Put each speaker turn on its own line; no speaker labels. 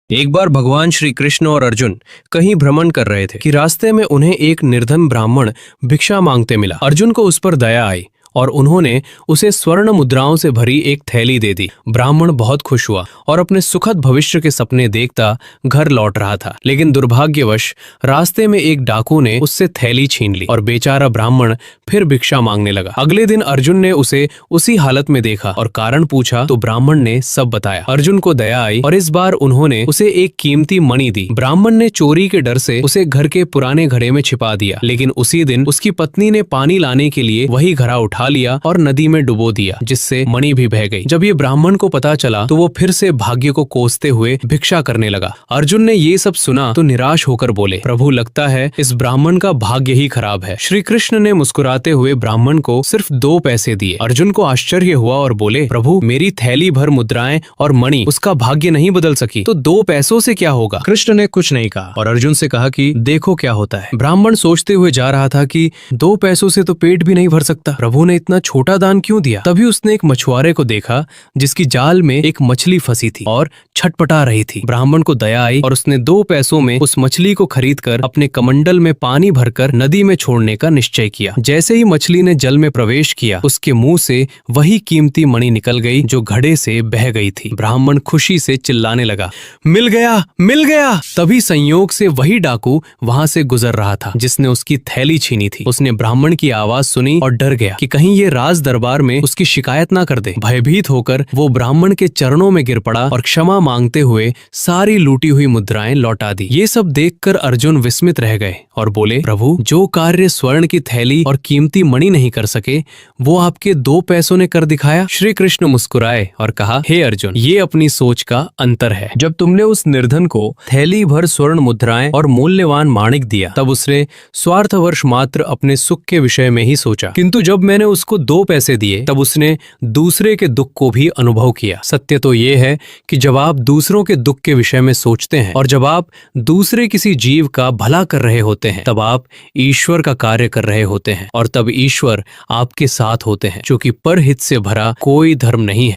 एक बार भगवान श्री कृष्ण और अर्जुन कहीं भ्रमण कर रहे थे कि रास्ते में उन्हें एक निर्धन ब्राह्मण भिक्षा मांगते मिला। अर्जुन को उस पर दया आई और उन्होंने उसे स्वर्ण मुद्राओं से भरी एक थैली दे दी। ब्राह्मण बहुत खुश हुआ और अपने सुखद भविष्य के सपने देखता घर लौट रहा था, लेकिन दुर्भाग्यवश रास्ते में एक डाकू ने उससे थैली छीन ली और बेचारा ब्राह्मण फिर भिक्षा मांगने लगा। अगले दिन अर्जुन ने उसे उसी हालत में देखा और कारण पूछा तो ब्राह्मण ने सब बताया। अर्जुन को दया आई और इस बार उन्होंने उसे एक कीमती मणि दी। ब्राह्मण ने चोरी के डर से उसे घर के पुराने घड़े में छिपा दिया, लेकिन उसी दिन उसकी पत्नी ने पानी लाने के लिए वही घड़ा उठा लिया और नदी में डुबो दिया, जिससे मणि भी बह गई। जब ये ब्राह्मण को पता चला तो वो फिर से भाग्य को कोसते हुए भिक्षा करने लगा। अर्जुन ने ये सब सुना तो निराश होकर बोले, प्रभु लगता है इस ब्राह्मण का भाग्य ही खराब है। श्री कृष्ण ने मुस्कुराते हुए ब्राह्मण को सिर्फ 2 पैसे दिए। अर्जुन को आश्चर्य हुआ और बोले, प्रभु मेरी थैली भर मुद्राएं और मणि उसका भाग्य नहीं बदल सकी, तो 2 पैसों से क्या होगा। कृष्ण ने कुछ नहीं कहा और अर्जुन से कहा कि देखो क्या होता है। ब्राह्मण सोचते हुए जा रहा था कि 2 पैसों से तो पेट भी नहीं भर सकता, प्रभु ने इतना छोटा दान क्यों दिया। तभी उसने एक मछुआरे को देखा जिसकी जाल में एक मछली फंसी थी और छटपटा रही थी। ब्राह्मण को दया आई और उसने 2 पैसों में उस मछली को खरीदकर अपने कमंडल में पानी भरकर नदी में छोड़ने का निश्चय किया। जैसे ही मछली ने जल में प्रवेश किया, उसके मुंह से वही कीमती मणि निकल गई जो घड़े से बह गई थी। ब्राह्मण खुशी से चिल्लाने लगा, मिल गया, मिल गया। तभी संयोग से वही डाकू वहां से गुजर रहा था जिसने उसकी थैली छीनी थी। उसने ब्राह्मण की आवाज सुनी और डर गया कि कहीं ये राज दरबार में उसकी शिकायत ना कर दे। भयभीत होकर वो ब्राह्मण के चरणों में गिर पड़ा और क्षमा मांगते हुए सारी लूटी हुई मुद्राएं लौटा दी। ये सब देखकर अर्जुन विस्मित रह गए और बोले, प्रभु जो कार्य स्वर्ण की थैली और कीमती मणि नहीं कर सके, वो आपके 2 पैसों ने कर दिखाया। श्री कृष्ण मुस्कुराए और कहा, हे अर्जुन, ये अपनी सोच का अंतर है। जब तुमने उस निर्धन को थैली भर स्वर्ण मुद्राएं और मूल्यवान माणिक दिया, तब उसने स्वार्थवश मात्र अपने सुख के विषय में ही सोचा, किंतु जब मैंने उसको 2 पैसे दिए तब उसने दूसरे के दुख को भी अनुभव किया। सत्य तो ये है कि जब आप दूसरों के दुख के विषय में सोचते हैं और जब आप दूसरे किसी जीव का भला कर रहे होते हैं, तब आप ईश्वर का कार्य कर रहे होते हैं और तब ईश्वर आपके साथ होते हैं, क्योंकि परहित से भरा कोई धर्म नहीं है।